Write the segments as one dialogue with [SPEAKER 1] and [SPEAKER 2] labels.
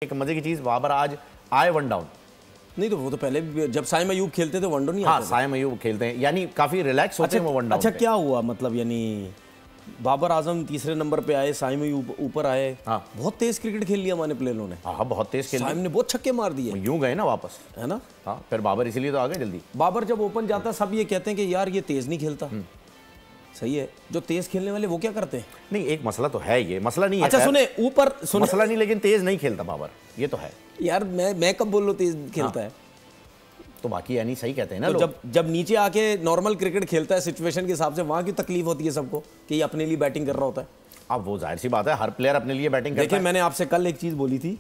[SPEAKER 1] एक मजे की चीज, बाबर आज आए वन डाउन।
[SPEAKER 2] नहीं तो वो तो पहले भी जब साइम अयूब खेलते थे वन डाउन नहीं
[SPEAKER 1] हाँ,
[SPEAKER 2] आते थे।
[SPEAKER 1] साइम अयूब खेलते हैं, यानी काफी रिलैक्स होते हैं वो वन डाउन।
[SPEAKER 2] अच्छा क्या हुआ मतलब, यानी बाबर आजम तीसरे नंबर पे आए, साइम अयूब ऊपर आए।
[SPEAKER 1] हाँ,
[SPEAKER 2] बहुत तेज क्रिकेट खेल लिया हमारे प्लेयरों ने।
[SPEAKER 1] हाँ बहुत तेज खेल,
[SPEAKER 2] साइम ने बहुत छक्के मार दिए,
[SPEAKER 1] यूं गए ना वापस,
[SPEAKER 2] है ना।
[SPEAKER 1] हाँ, फिर बाबर इसीलिए तो आ गए जल्दी।
[SPEAKER 2] बाबर जब ओपन जाता सब ये कहते हैं कि यार ये तेज नहीं खेलता। सही है, जो तेज खेलने वाले वो क्या करते हैं?
[SPEAKER 1] नहीं, एक मसला तो है, ये मसला नहीं है।
[SPEAKER 2] अच्छा सुने, ऊपर सुने,
[SPEAKER 1] मसला नहीं, लेकिन तेज नहीं खेलता बाबर, ये तो है
[SPEAKER 2] यार। मैं कब बोल रहा हूँ तेज खेलता है?
[SPEAKER 1] तो बाकी यानी सही कहते हैं ना
[SPEAKER 2] तो
[SPEAKER 1] लोग।
[SPEAKER 2] जब नीचे आके नॉर्मल क्रिकेट खेलता है सिचुएशन के हिसाब से, वहां की तकलीफ होती है सबको कि ये अपने लिए बैटिंग कर रहा होता है।
[SPEAKER 1] अब वो जाहिर सी बात है, हर प्लेयर अपने लिए बैटिंग करता है।
[SPEAKER 2] देखिए मैंने आपसे कल एक चीज बोली थी,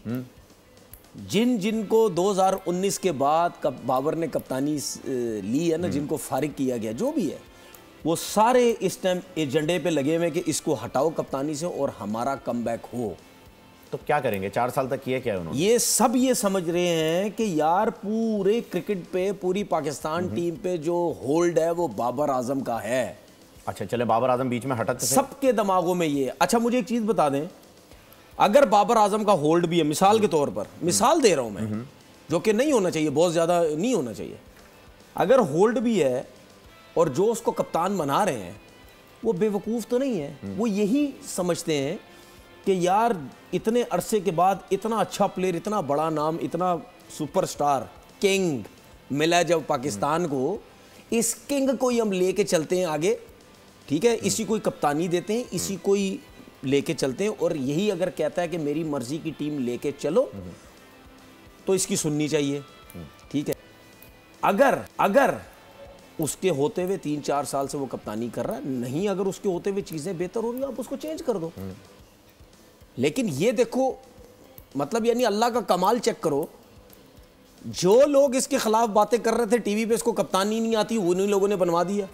[SPEAKER 2] जिनको 2019 के बाद बाबर ने कप्तानी ली है ना, जिनको फारिग किया गया, जो भी है, वो सारे इस टाइम एजेंडे पे लगे हुए कि इसको हटाओ कप्तानी से और हमारा कमबैक हो।
[SPEAKER 1] तो क्या करेंगे? 4 साल तक किया क्या है उन्होंने?
[SPEAKER 2] ये सब ये समझ रहे हैं कि यार पूरे क्रिकेट पे, पूरी पाकिस्तान टीम पे जो होल्ड है वो बाबर आजम का है।
[SPEAKER 1] अच्छा चले, बाबर आजम बीच में हटते थे
[SPEAKER 2] सबके दिमागों में ये। अच्छा मुझे एक चीज बता दें, अगर बाबर आजम का होल्ड भी है, मिसाल के तौर पर, मिसाल दे रहा हूं मैं, जो कि नहीं होना चाहिए, बहुत ज्यादा नहीं होना चाहिए, अगर होल्ड भी है और जो उसको कप्तान बना रहे हैं वो बेवकूफ तो नहीं है, वो यही समझते हैं कि यार इतने अरसे के बाद इतना अच्छा प्लेयर, इतना बड़ा नाम, इतना सुपरस्टार किंग मिला जब पाकिस्तान को, इस किंग को ही हम लेके चलते हैं आगे, ठीक है, इसी को ही कप्तानी देते हैं, इसी को ही लेके चलते हैं, और यही अगर कहता है कि मेरी मर्जी की टीम लेके चलो तो इसकी सुननी चाहिए, ठीक है। अगर उसके होते हुए 3-4 साल से वो कप्तानी कर रहा है, नहीं अगर उसके होते हुए चीजें बेहतर हो रही है, आप उसको चेंज कर दो। लेकिन ये देखो, मतलब यानी अल्लाह का कमाल चेक करो, जो लोग इसके खिलाफ बातें कर रहे थे टीवी पे, इसको कप्तानी नहीं आती, उन्हीं लोगों ने बनवा दिया।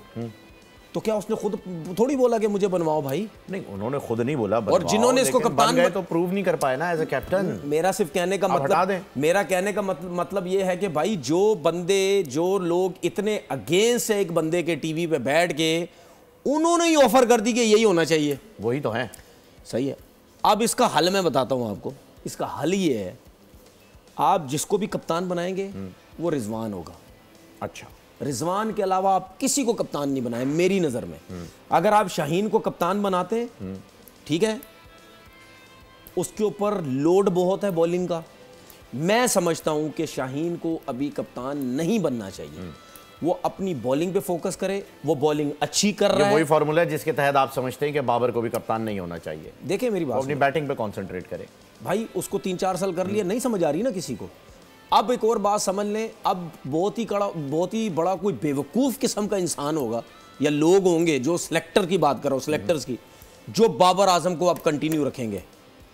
[SPEAKER 2] तो क्या उसने खुद थोड़ी बोला कि मुझे बनवाओ भाई?
[SPEAKER 1] नहीं, उन्होंने खुद नहीं बोला,
[SPEAKER 2] और जिन्होंने इसको कप्तान
[SPEAKER 1] गए तो प्रूव नहीं कर पाए ना एज ए कैप्टन।
[SPEAKER 2] मेरा सिर्फ कहने का मतलब ये है कि भाई जो बंदे, जो लोग इतने अगेंस्ट है एक बंदे के टीवी पे बैठ के, उन्होंने ही ऑफर कर दी कि यही होना चाहिए।
[SPEAKER 1] वही तो है।
[SPEAKER 2] सही है। अब इसका हल मैं बताता हूं आपको। इसका हल ये है, आप जिसको भी कप्तान बनाएंगे वो रिजवान होगा।
[SPEAKER 1] अच्छा,
[SPEAKER 2] रिजवान के अलावा आप किसी को कप्तान नहीं बनाए मेरी नजर में। अगर आप शाहीन को कप्तान बनाते, ठीक है, उसके ऊपर लोड बहुत है बॉलिंग का, मैं समझता हूं कि शाहीन को अभी कप्तान नहीं बनना चाहिए। वो अपनी बॉलिंग पे फोकस करे, वो बॉलिंग अच्छी कर रहा है।
[SPEAKER 1] वही फॉर्मूला है जिसके तहत आप समझते हैं कि बाबर को भी कप्तान नहीं होना चाहिए।
[SPEAKER 2] देखिए मेरी बात,
[SPEAKER 1] अपनी बैटिंग पे कंसंट्रेट करे
[SPEAKER 2] भाई। उसको 3-4 साल कर लिया, नहीं समझ आ रही ना किसी को। अब एक और बात समझ लें, अब बहुत ही बड़ा कोई बेवकूफ किस्म का इंसान होगा या लोग होंगे, जो सिलेक्टर की बात कर रहा हूं, सिलेक्टर्स की, जो बाबर आजम को अब कंटिन्यू रखेंगे।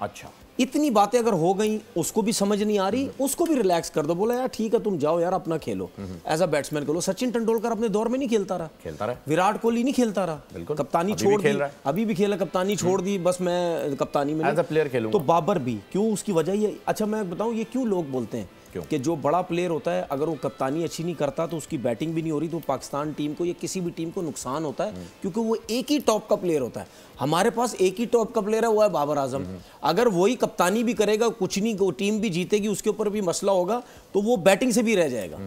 [SPEAKER 1] अच्छा,
[SPEAKER 2] इतनी बातें अगर हो गई, उसको भी समझ नहीं आ रही, उसको भी रिलैक्स कर दो, बोला यार ठीक है तुम जाओ यार अपना खेलो, एज अ बैट्समैन खेलो। सचिन तेंदुलकर अपने दौर में नहीं खेलता रहा, विराट कोहली नहीं खेलता रहा, कप्तानी छोड़ दी, अभी भी खेला, कप्तानी छोड़ दी, बस मैं कप्तानी में
[SPEAKER 1] एज अ प्लेयर खेलूं।
[SPEAKER 2] तो बाबर भी क्यों, उसकी वजह ये। अच्छा मैं बताऊं, ये क्यों लोग बोलते हैं कि जो बड़ा प्लेयर होता है अगर वो कप्तानी अच्छी नहीं करता तो उसकी बैटिंग भी नहीं हो रही, तो पाकिस्तान टीम को या किसी भी टीम को नुकसान होता है, क्योंकि वो एक ही टॉप का प्लेयर होता है। हमारे पास एक ही टॉप का प्लेयर है, वो है बाबर आजम। अगर वही कप्तानी भी करेगा, कुछ नहीं, वो टीम भी जीतेगी, उसके ऊपर भी मसला होगा, तो वो बैटिंग से भी रह जाएगा।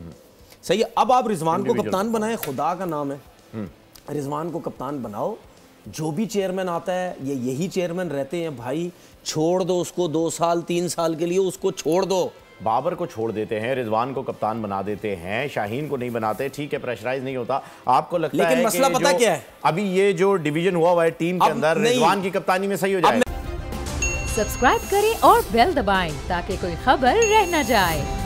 [SPEAKER 2] सही है। अब आप रिजवान को कप्तान बनाए, खुदा का नाम है, रिजवान को कप्तान बनाओ। जो भी चेयरमैन आता है ये यही चेयरमैन रहते हैं भाई, छोड़ दो उसको 2 साल 3 साल के लिए, उसको छोड़ दो।
[SPEAKER 1] बाबर को छोड़ देते हैं, रिजवान को कप्तान बना देते हैं, शाहीन को नहीं बनाते, ठीक है, प्रेशराइज नहीं होता। आपको लगता है
[SPEAKER 2] मसला पता क्या है,
[SPEAKER 1] अभी ये जो डिवीजन हुआ है टीम के अंदर, रिजवान की कप्तानी में सही हो जाए।
[SPEAKER 3] सब्सक्राइब करें और बेल दबाएं ताकि कोई खबर रह न जाए।